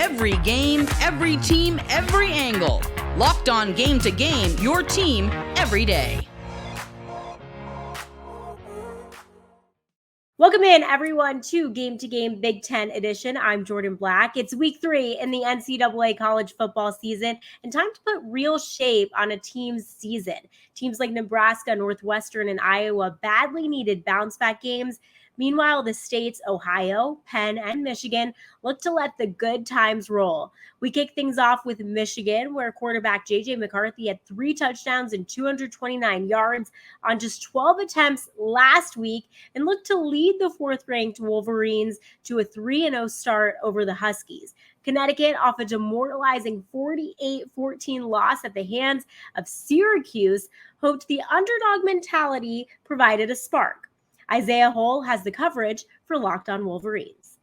Every game, every team, every angle. Locked On Game to Game, your team every day. Welcome in, everyone, to Game to Game Big Ten Edition. I'm Jordan Black. It's week 3 in the NCAA college football season, and time to put real shape on a team's season. Teams like Nebraska, Northwestern, and Iowa badly needed bounce-back games. Meanwhile, the states Ohio, Penn, and Michigan look to let the good times roll. We kick things off with Michigan, where quarterback McCarthy had 3 touchdowns and 229 yards on just 12 attempts last week and looked to lead the 4th-ranked Wolverines to a 3-0 start over the Huskies. Connecticut, off a demoralizing 48-14 loss at the hands of Syracuse, hoped the underdog mentality provided a spark. Isaiah Hull has the coverage for Locked On Wolverines.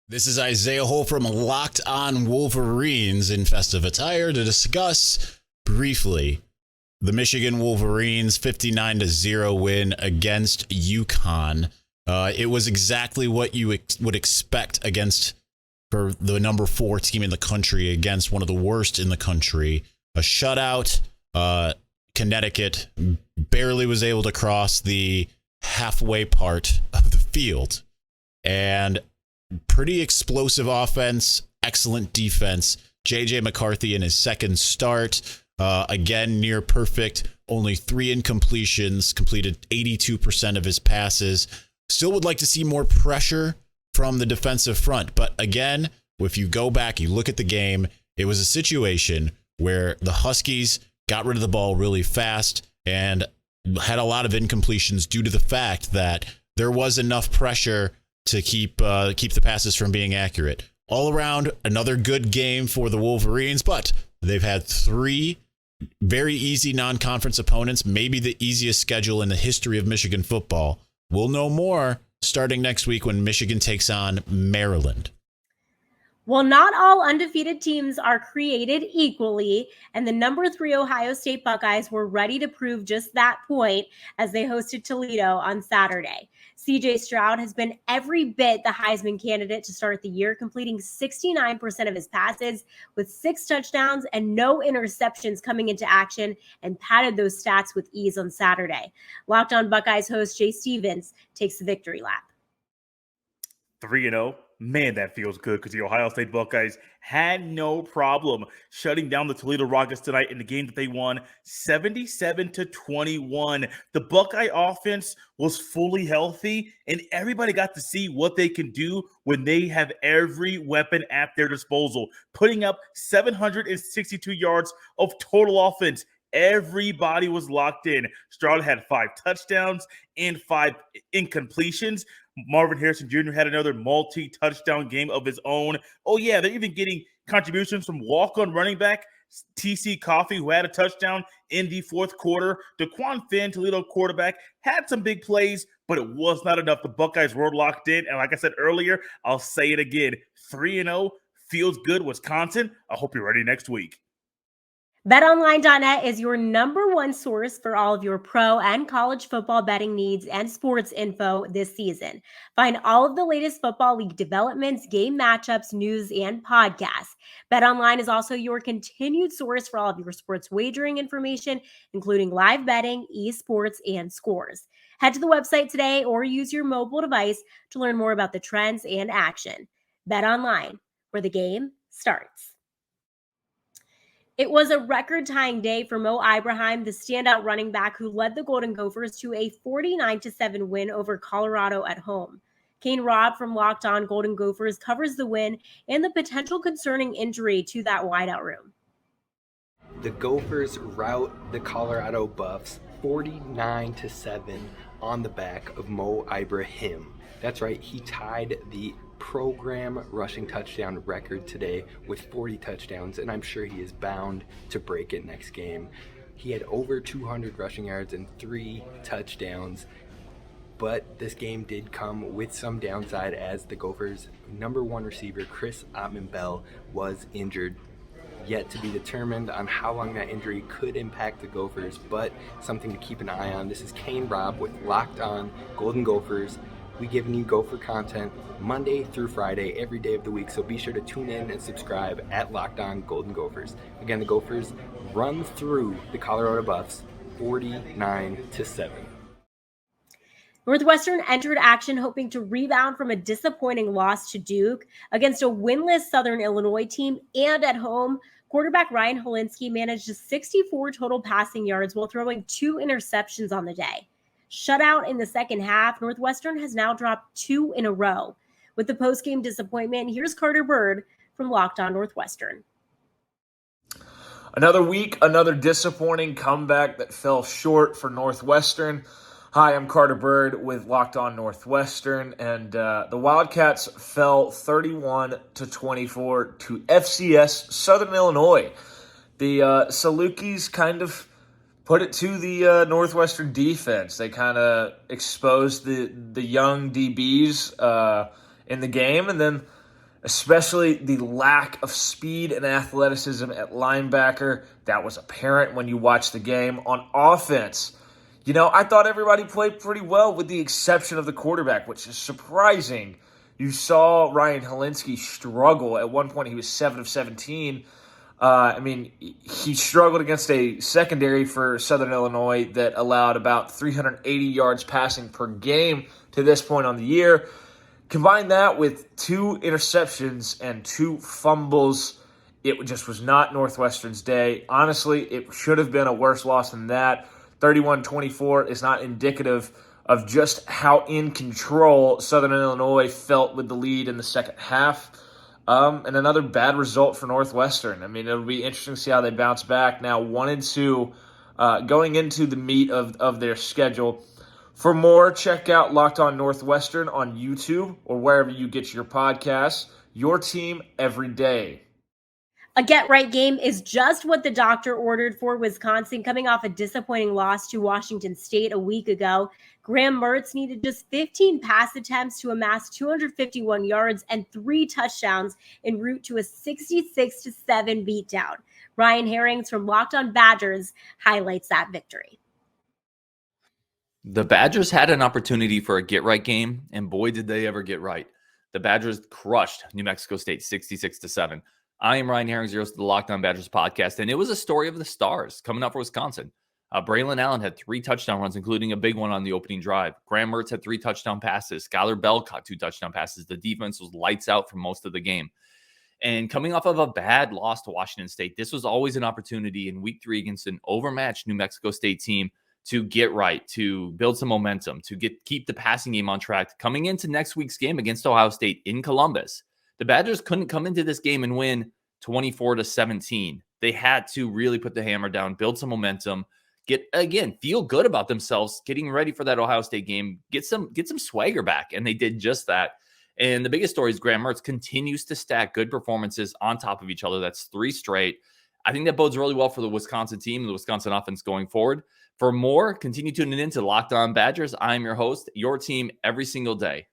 This is Isaiah Hull from Locked On Wolverines in festive attire to discuss briefly the Michigan Wolverines 59-0 win against UConn. It was exactly what you would expect for the number 4 team in the country against one of the worst in the country. A shutout. Connecticut barely was able to cross the halfway part of the field, and pretty explosive offense, excellent defense. McCarthy in his second start, again near perfect, only 3 incompletions, completed 82% of his passes. Still would like to see more pressure from the defensive front, but again, if you go back, you look at the game, it was a situation where the Huskies got rid of the ball really fast and had a lot of incompletions due to the fact that there was enough pressure to keep the passes from being accurate. All around, another good game for the Wolverines, but they've had 3 very easy non-conference opponents, maybe the easiest schedule in the history of Michigan football. We'll know more starting next week when Michigan takes on Maryland. Well, not all undefeated teams are created equally, and the number 3 Ohio State Buckeyes were ready to prove just that point as they hosted Toledo on Saturday. CJ Stroud has been every bit the Heisman candidate to start the year, completing 69% of his passes with 6 touchdowns and no interceptions coming into action, and padded those stats with ease on Saturday. Locked On Buckeyes host Jay Stevens takes the victory lap. 3-0. Man, that feels good because the Ohio State Buckeyes had no problem shutting down the Toledo Rockets tonight in the game that they won 77-21. The Buckeye offense was fully healthy, and everybody got to see what they can do when they have every weapon at their disposal, putting up 762 yards of total offense. Everybody was locked in. Stroud had 5 touchdowns and 5 incompletions. Marvin Harrison Jr. had another multi-touchdown game of his own. Oh, yeah, they're even getting contributions from walk-on running back TC Coffee, who had a touchdown in the 4th quarter. DeQuan Finn, Toledo quarterback, had some big plays, but it was not enough. The Buckeyes were locked in, and like I said earlier, I'll say it again, 3-0 feels good, Wisconsin. I hope you're ready next week. BetOnline.net is your number 1 source for all of your pro and college football betting needs and sports info this season. Find all of the latest football league developments, game matchups, news, and podcasts. BetOnline is also your continued source for all of your sports wagering information, including live betting, esports, and scores. Head to the website today or use your mobile device to learn more about the trends and action. BetOnline, where the game starts. It was a record-tying day for Mo Ibrahim, the standout running back who led the Golden Gophers to a 49-7 win over Colorado at home. Kane Robb from Locked On Golden Gophers covers the win and the potential concerning injury to that wideout room. The Gophers rout the Colorado Buffs 49-7 on the back of Mo Ibrahim. That's right, he tied the program rushing touchdown record today with 40 touchdowns, and I'm sure he is bound to break it next game. He had over 200 rushing yards and 3 touchdowns, but this game did come with some downside as the Gophers' number 1 receiver, Chris Ottman-Bell, was injured. Yet to be determined on how long that injury could impact the Gophers, but something to keep an eye on. This is Kane Robb with Locked On Golden Gophers, We giving you Gopher content Monday through Friday, every day of the week. So be sure to tune in and subscribe at Locked On Golden Gophers. Again, the Gophers run through the Colorado Buffs 49-7. Northwestern entered action hoping to rebound from a disappointing loss to Duke against a winless Southern Illinois team, and at home, quarterback Ryan Hilinski managed 64 total passing yards while throwing 2 interceptions on the day. Shutout in the second half, Northwestern has now dropped 2 in a row. With the post-game disappointment, here's Carter Bird from Locked On Northwestern. Another week, another disappointing comeback that fell short for Northwestern. Hi, I'm Carter Bird with Locked On Northwestern, and the Wildcats fell 31-24 to FCS Southern Illinois. The Salukis kind of put it to the Northwestern defense. They kind of exposed the young DBs in the game, and then especially the lack of speed and athleticism at linebacker. That was apparent when you watched the game. On offense, I thought everybody played pretty well with the exception of the quarterback, which is surprising. You saw Ryan Hilinski struggle. At one point, he was 7 of 17. He struggled against a secondary for Southern Illinois that allowed about 380 yards passing per game to this point on the year. Combine that with 2 interceptions and 2 fumbles, it just was not Northwestern's day. Honestly, it should have been a worse loss than that. 31-24 is not indicative of just how in control Southern Illinois felt with the lead in the second half. And another bad result for Northwestern. It'll be interesting to see how they bounce back now 1-2 going into the meat of their schedule. For more, check out Locked On Northwestern on YouTube or wherever you get your podcasts. Your team every day. A get-right game is just what the doctor ordered for Wisconsin, coming off a disappointing loss to Washington State a week ago. Graham Mertz needed just 15 pass attempts to amass 251 yards and 3 touchdowns en route to a 66-7 beatdown. Ryan Herrings from Locked On Badgers highlights that victory. The Badgers had an opportunity for a get-right game, and boy, did they ever get right. The Badgers crushed New Mexico State 66-7. I am Ryan Herrings, your host of the Locked On Badgers podcast, and it was a story of the stars coming up for Wisconsin. Braylon Allen had 3 touchdown runs, including a big one on the opening drive. Graham Mertz had 3 touchdown passes. Skylar Bell caught 2 touchdown passes. The defense was lights out for most of the game. And coming off of a bad loss to Washington State, this was always an opportunity in week 3 against an overmatched New Mexico State team to get right, to build some momentum, to keep the passing game on track. Coming into next week's game against Ohio State in Columbus, the Badgers couldn't come into this game and win 24-17. They had to really put the hammer down, build some momentum, feel good about themselves, getting ready for that Ohio State game, get some swagger back, and they did just that. And the biggest story is Graham Mertz continues to stack good performances on top of each other. That's 3 straight. I think that bodes really well for the Wisconsin team and the Wisconsin offense going forward. For more, continue tuning in to Locked On Badgers. I'm your host, your team every single day.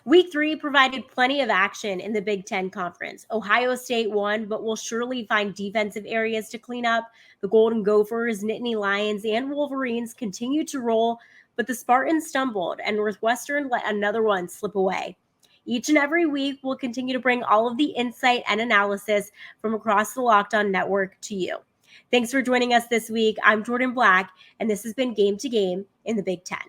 Week 3 provided plenty of action in the Big Ten Conference. Ohio State won, but will surely find defensive areas to clean up. The Golden Gophers, Nittany Lions, and Wolverines continue to roll, but the Spartans stumbled, and Northwestern let another one slip away. Each and every week, we'll continue to bring all of the insight and analysis from across the Locked On Network to you. Thanks for joining us this week. I'm Jordan Black, and this has been Game to Game in the Big Ten.